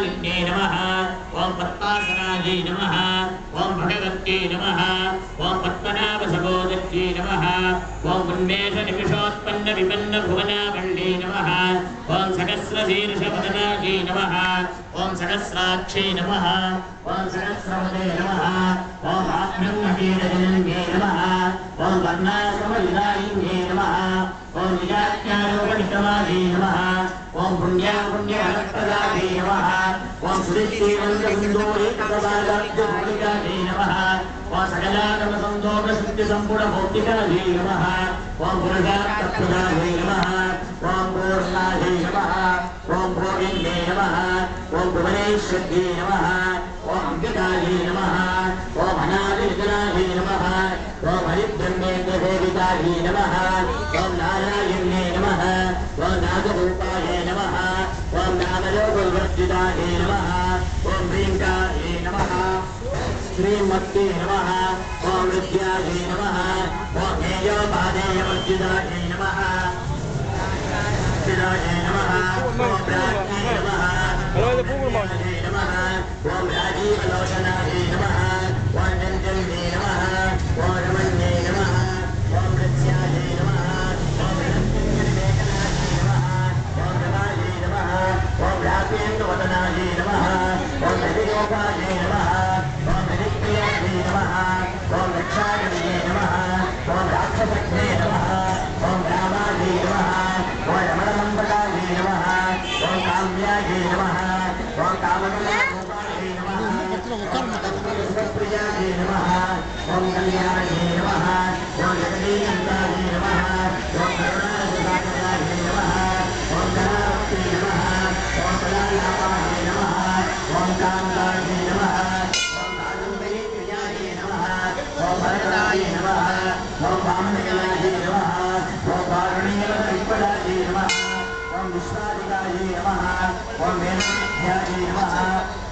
पद्मनालिन्ये नमः ओम पद्मासनायै नमः ओम भगवत्यै नमः ओम पद्मनाभसगोदत्यै नमः ओम उन्मेषनिमिषोत्पन्न विपन्न भुवनावल्यै नमः ओम सहस्रशीर्षवदनायै नमः ओम सहस्राक्षै नमः ओम सहस्रवदे नमः ओम आत्मन्नवीरजनन्ये नमः ओम वर्णाश्रमविदायिन्ये नमः ओम निजात्यारोपणितवायै नमः ओम पुण्यापुण्यफलप्रदायै नमः ओम सुदीप्तिवन्दसुन्दोरेकपदाब्जभूमिकायै नमः ओम सकलागमसन्तोषसिद्धिसम्पूर्णभौतिकायै नमः ओम पुरुषार्थप्रदायै नमः ओम पूर्णायै नमः ओम भोगिन्ये नमः ओम भुवनेश्वर्यै नमः ओम अम्बिकायै नमः ओम अनादिविजनायै नमः ओम हरिब्रह्मेन्द्रसेवितायै नमः ओम नारायण्ये नमः ओम नागरूपायै नमः ओम नामयोगवर्जितायै नमः ओम ह्रीङ्कायै नमः श्रीमत्यै नमः ओम विद्यायै नमः ओम हेयोपादेयवर्जितायै नमः विदायै नमः ओम प्राज्ञै नमः नमः ओम राजीवलोचनायै नमः ओम रञ्जन्ये नमः ओम रमण्ये नमः ओम रत्स्यायै नमः ओम रत्ननिवेकनायै नमः ओम रमायै नमः ओम राजेन्द्रवदनायै नमः ओम हरियोगायै नमः ओम हरिप्रियायै नमः ओम रक्षागणये नमः ओम राक्षसज्ञे नमः ओम रामायै नमः ओम रमणमण्डलायै नमः ओम काम्यायै नमः ओम कामकलारूपायै नमः ओम प्रियायै नमः ओम कल्याणायै नमः ओम जगदीनन्दायै नमः ओम करुणारसागरायै नमः ओम धनावत्यै नमः ओम कलालापायै नमः ओम कान्तायै नमः ओम कादम्बरी प्रियायै नमः ओम भरतायै नमः ओम वामनकलायै नमः ओम वारुणीयवदविपदायै नमः ओम विश्वादिकायै नमः ओम वेदविद्यायै नमः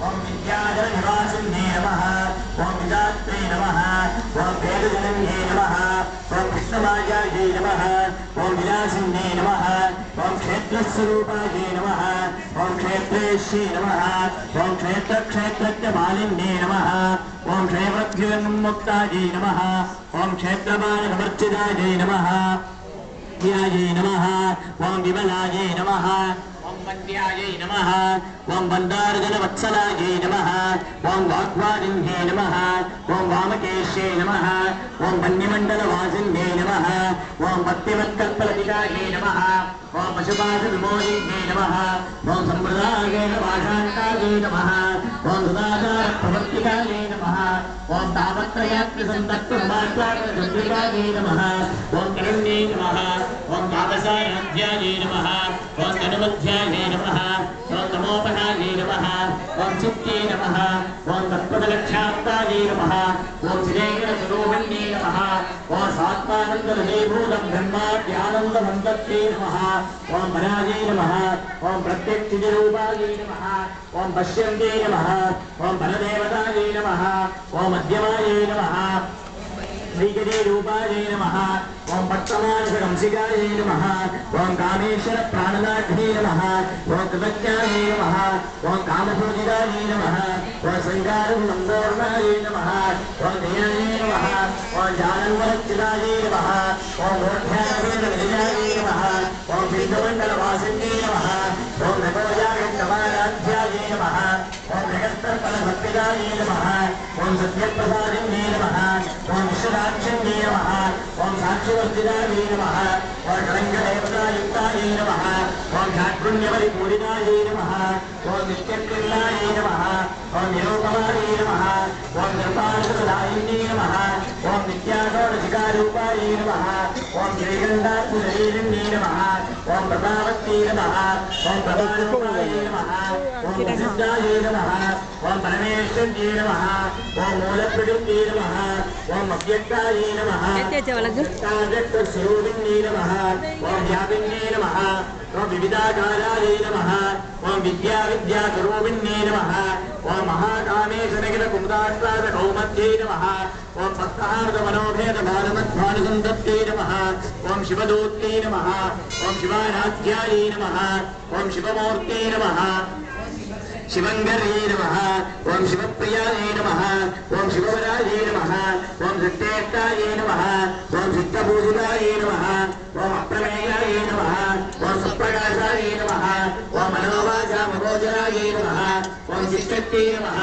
ओम विद्याधरनिवासिन्ये नमः ओम विदात्रे नमः ओम वेदजनन्ये नमः ओम कृष्णमायायै नमः ओम विलासिन्ये नमः ओम क्षेत्रस्वरूपायै नमः ओम क्षेत्रेश्ये नमः ओम क्षेत्रक्षेत्रज्ञमालिन्ये नमः ओम क्षेत्रभ्युन्मुक्तायै नमः ओम क्षेत्रबालकवर्जितायै नमः य नमः ओम विमलायै नमः ओम वन्द्यायै नमः ओम वन्दार्जनवत्सलायै नमः ओम वाग्वादिन्ये नमः ओम वामकेश्ये नमः ओम वन्यमण्डलवासिन्ये नमः ओम भक्तिवत्कल्पलतिकायै नमः ओम पशुपाशविमोदिन्ये नमः ओम सम्प्रदायेन भाषान्तायै नमः ओम सदाचारप्रवर्तिकायै नमः ओम तावत्त्रयात्रिसन्तत्तुर्मात्राकचन्द्रिकायै नमः ओम करण्ये नमः ओम तापसाराध्यायै नमः ओम तनुमध्यायै नमः ओम तमोपहायै नमः ओम चित्ते नमः ओम तत्पदलक्षाप्तायै नमः ओम श्रीकरस्वरूपिण्ये नमः ओम स्वात्मानन्दहृदयभूतं ब्रह्माद्यानन्दमन्तत्ते नमः ओम परायै नमः ओम प्रत्यक्षिजरूपायै नमः ओम पश्यन्ते नमः ओम परदेवतायै नमः ओम मध्यमायै नमः श्रीगणेरूपायै नमः ओम पट्टमानसंसिकायै नमः ओम कामेश्वर प्राणनाथै नमः ओम कृतज्ञायै नमः ओम कामपूजितायै नमः ओम संगारसम्पूर्णायै नमः ओम दयायै नमः ओम जानन्वरचितायै नमः ओम मोक्षाय नमः ओम बिन्दुमण्डलवासिन्ये नमः ओम नगोजागण्डमाराध्यायै नमः ओम जगत्तर्पणभक्तिदायै नमः ओम सत्यप्रसादिन्ये नमः ओम विश्वराक्षिण्ये नमः ओम साक्षिवर्जितायै नमः ओम कलङ्कदेवतायुक्तायै नमः ओम षाट्पुण्यपरिपूरितायै नमः ओम नित्यक्रियायै नमः ओम निरूपमायै नमः ओम निर्पालसदायिन्ये नमः ओम नित्याषोडशिकारूपायै नमः ओम श्रीगण्डात्मशरीरिण्ये नमः ओम प्रतावत्यै नमः ओम प्रभारूपायै नमः ओम सिद्धायै नमः ओम परमेश्वर्ये नमः ओम मूलप्रकृत्यै नमः ओम अव्यक्तायै नमः अव्यक्तस्वरूपिण्ये नमः ओम व्यापिन्ये नमः ओम विविधाकारायै नमः ओम विद्यास्वरूपिण्ये नमः ओम महाकामेश्वरकुमुदाश्वासकौमध्यै नमः ओम सप्ताहार्धमनोभेदभानुमध्भानुसन्तप्त्यै नमः ओम शिवदूत्यै नमः ओम शिवाराध्यायै नमः ओम शिवमूर्त्यै नमः शिवंगर्ये नमः ओम शिवप्रियाये नमः ओम शिववराये नमः ओम सिद्धेष्टाये नमः ओम सिद्धपूजिताये नमः ओम अप्रमेयाये नमः ओम सुप्रकाशाये नमः ओम मनोवाचामगोचराये नमः ओम शिष्टत्ये नमः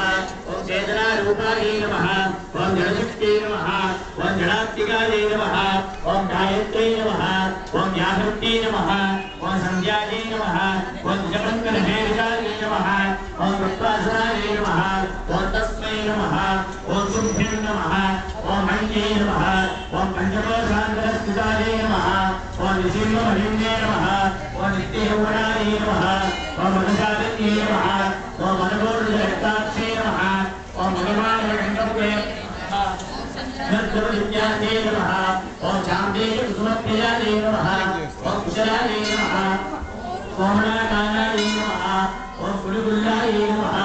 ओम चेतनारूपाये नमः ओम जडशक्त्ये नमः ओम जडात्मिकाये नमः ओम गायत्र्यै नमः ओम व्याहृत्यै नमः ओम संध्याये नमः ओम जपङ्करहेविताये नमः ओम विश्वासराये नमः ओम तस्मै नमः ओम शुभ्ये नमः ओम मन्ये नमः ओम पंचकोशान्तरस्थिताये नमः ओम विशिम्बमहिम्ने नमः ओम नित्ययौवनाये नमः ओम मनसादिन्ये नमः ओम मनोर्जयताक्षे नमः ओम मनोमानगण्डपे नद्रविद्याये नमः ओम चाम्बेकुसुमप्रियाये नमः ओम कुशलाये नमः ओम नाकानाये नमः ओम कुलकुल्लाये नमः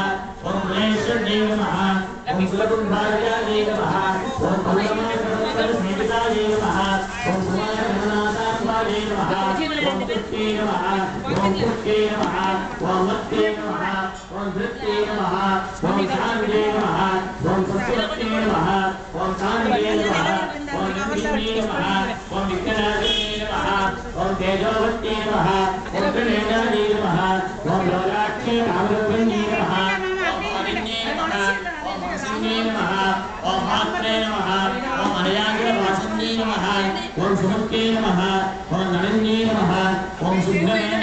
ओम गुणेश्वर्ये नमः ओम कुलकुम्भार्याये नमः ओम कुलमाकरस्मिताये नमः ओम कुमारगणनाथाम्बाये नमः ओम पुत्ये नमः ओम पुत्ये नमः ओम मत्ये नमः ओम धृत्ये नमः ओम शान्त्ये नमः ओम सत्यवत्ये नमः ओम शान्त्ये नमः ओम नित्ये नमः ओम विघ्नाधिपते नमः ओम तेजोवत्ये नमः ओम त्रिनेत्राये नमः ओम लोलाक्षे कामरूपिण्ये नमः ओम अविन्ये नमः ओम हसिन्ये नमः ओम मात्रे नमः ओम अनयाग्रवासिन्ये नमः ओम सुमुखे नमः ओम नलिन्ये नमः ओम शुभ्रे